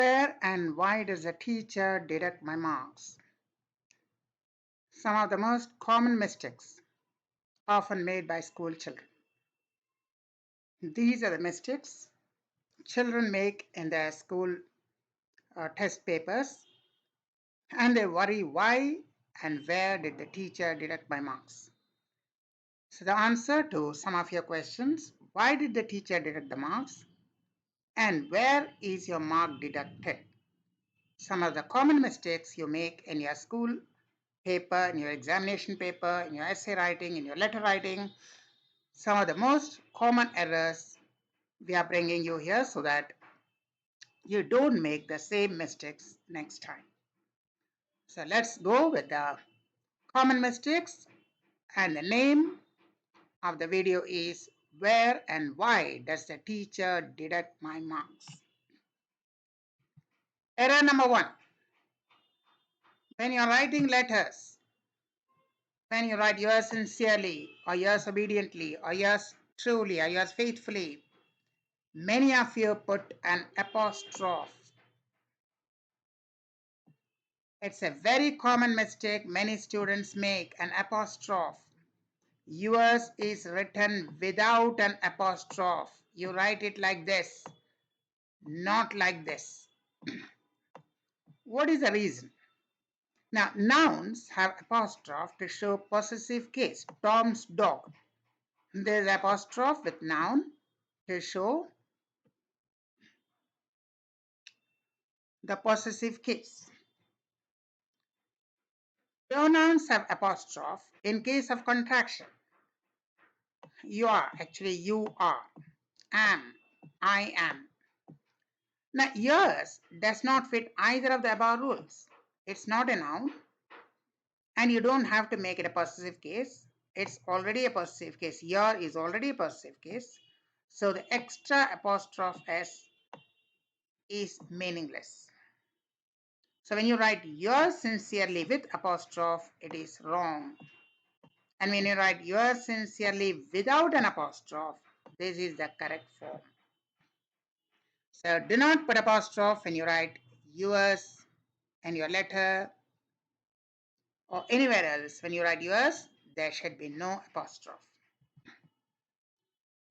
Where and why does the teacher deduct my marks? Some of the most common mistakes often made by school children. These are the mistakes children make in their school test papers, and they worry why and where did the teacher deduct my marks. So the answer to some of your questions: why did the teacher deduct the marks, and where is your mark deducted? Some of the common mistakes you make in your school paper, in your examination paper, in your essay writing, in your letter writing. Some of the most common errors we are bringing you here so that you don't make the same mistakes next time. So let's go with the common mistakes, and the name of the video is Where and Why Does the Teacher Deduct My Marks? Error number 1. When you're writing letters, when you write yours sincerely, or yours obediently, or yours truly, or yours faithfully, many of you put an apostrophe. It's a very common mistake many students make, an apostrophe. Yours is written without an apostrophe. You write it like this, not like this. What is the reason? Now, nouns have apostrophe to show possessive case. Tom's dog. There is apostrophe with noun to show the possessive case. Pronouns have apostrophe in case of contraction. You are, actually you are, am, I am. Now yours does not fit either of the above rules. It's not a noun, and you don't have to make it a possessive case. It's already a possessive case. Your is already a possessive case. So the extra apostrophe s is meaningless. So when you write yours sincerely with apostrophe, it is wrong. And when you write yours sincerely without an apostrophe, this is the correct form. So do not put apostrophe when you write yours and your letter or anywhere else. When you write yours, there should be no apostrophe.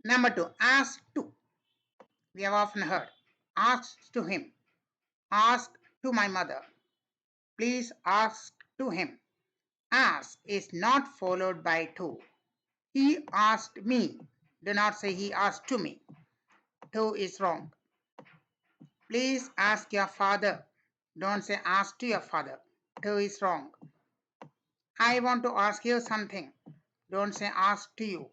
Number 2, ask to. We have often heard asked to him, ask to my mother, please ask to him. Ask is not followed by to. He asked me. Do not say he asked to me. To is wrong. Please ask your father. Don't say ask to your father. To is wrong. I want to ask you something. Don't say ask to you.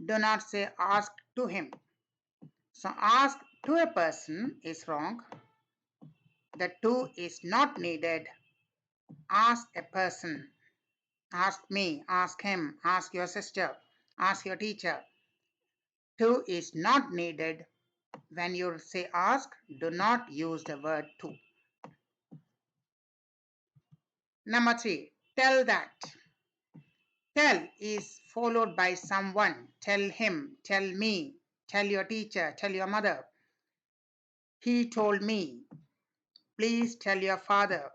Do not say ask to him. So ask to a person is wrong. The to is not needed. Ask a person. Ask me, ask him, ask your sister, ask your teacher. To is not needed. When you say ask, do not use the word to. Number 3, tell that. Tell is followed by someone. Tell him, tell me, tell your teacher, tell your mother. He told me. Please tell your father.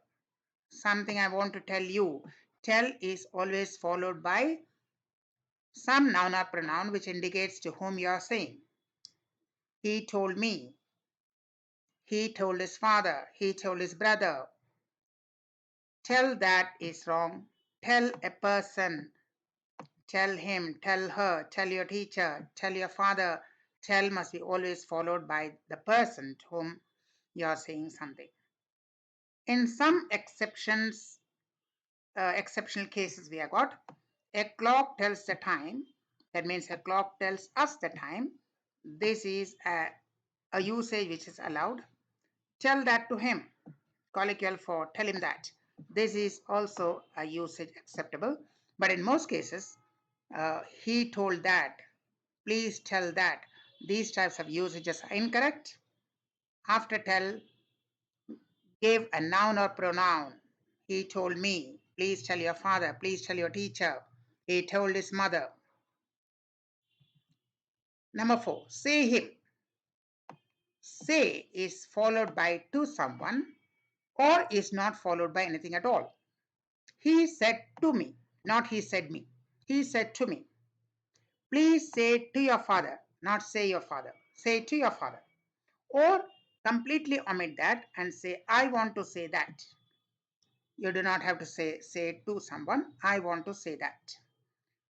Something I want to tell you. Tell is always followed by some noun or pronoun which indicates to whom you are saying. He told me. He told his father. He told his brother. Tell that is wrong. Tell a person. Tell him, tell her, tell your teacher, tell your father. Tell must be always followed by the person to whom you are saying something. In some exceptional cases we have got, a clock tells the time. That means a clock tells us the time. This is a usage which is allowed. Tell that to him. Colloquial for tell him that. This is also a usage acceptable. But in most cases, he told that. Please tell that. These types of usages are incorrect. After tell, give a noun or pronoun. He told me. Please tell your father. Please tell your teacher. He told his mother. Number 4, say him. say is followed by to someone or is not followed by anything at all. He said to me, not he said me. He said to me, please say to your father, not say your father. Say to your father. Or completely omit that and say, I want to say that. You do not have to say to someone, I want to say that.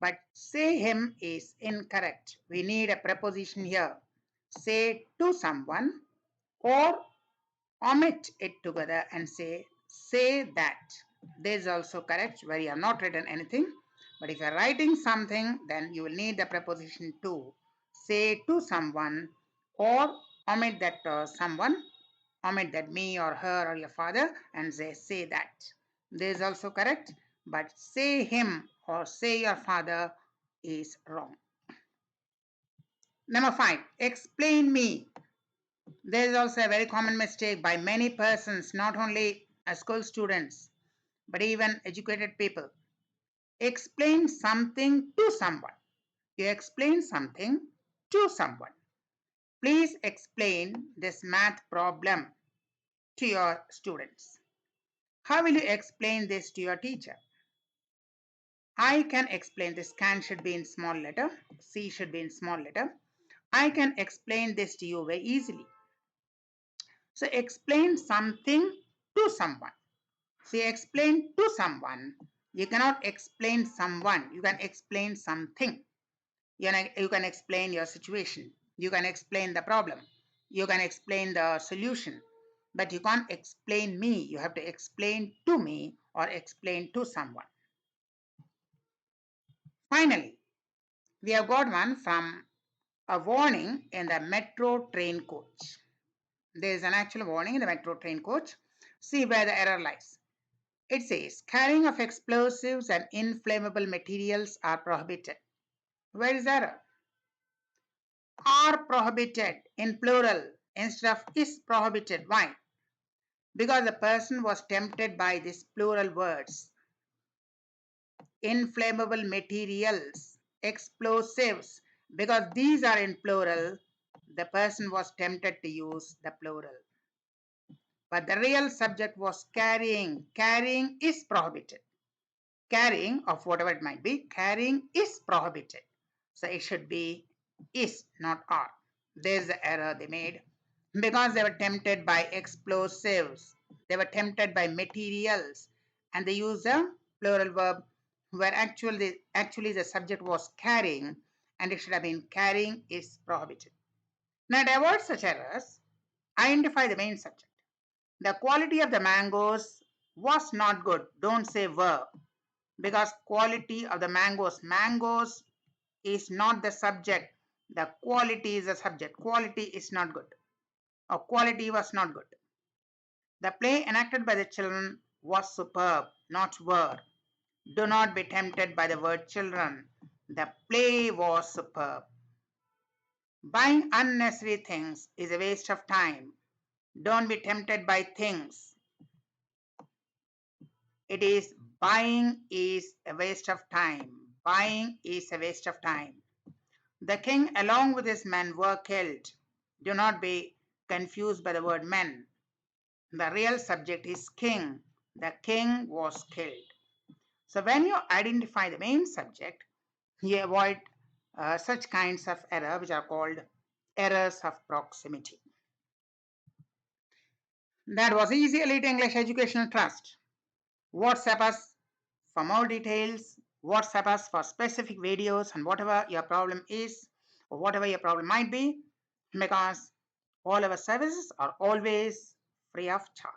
But say him is incorrect. We need a preposition here. Say to someone or omit it together and say that. This is also correct where you have not written anything. But if you are writing something, then you will need the preposition to. Say to someone or omit that someone, omit that me or her or your father and say that. This is also correct, but say him or say your father is wrong. Number 5, explain me. There is also a very common mistake by many persons, not only school students, but even educated people. Explain something to someone. You explain something to someone. Please explain this math problem to your students. How will you explain this to your teacher? I can explain this. Can should be in small letter. C should be in small letter. I can explain this to you very easily. So explain something to someone. See, explain to someone. You cannot explain someone. You can explain something. You can explain your situation. You can explain the problem. You can explain the solution. But you can't explain me. You have to explain to me or explain to someone. Finally, we have got one from a warning in the metro train coach. There is an actual warning in the metro train coach. See where the error lies. It says carrying of explosives and inflammable materials are prohibited. Where is error? Are prohibited in plural instead of is prohibited. Why? Because the person was tempted by these plural words. Inflammable materials, explosives. Because these are in plural, the person was tempted to use the plural. But the real subject was carrying. Carrying is prohibited. Carrying of whatever it might be, carrying is prohibited. So it should be is, not are. There's the error they made. Because they were tempted by explosives, they were tempted by materials, and they used a plural verb where actually the subject was carrying, and it should have been carrying is prohibited. Now, to avoid such errors, identify the main subject. The quality of the mangoes was not good. Don't say were, because quality of the mangoes is not the subject. The quality is the subject. Quality is not good, or quality was not good. The play enacted by the children was superb, not were. Do not be tempted by the word children. The play was superb. Buying unnecessary things is a waste of time. Don't be tempted by things. It is buying is a waste of time. Buying is a waste of time. The king along with his men were killed. Do not be confused by the word men. The real subject is king. The king was killed. So when you identify the main subject, you avoid such kinds of error which are called errors of proximity. That was Easy Elite English Educational Trust. WhatsApp us for more details. WhatsApp us for specific videos and whatever your problem is or whatever your problem might be, because all our services are always free of charge.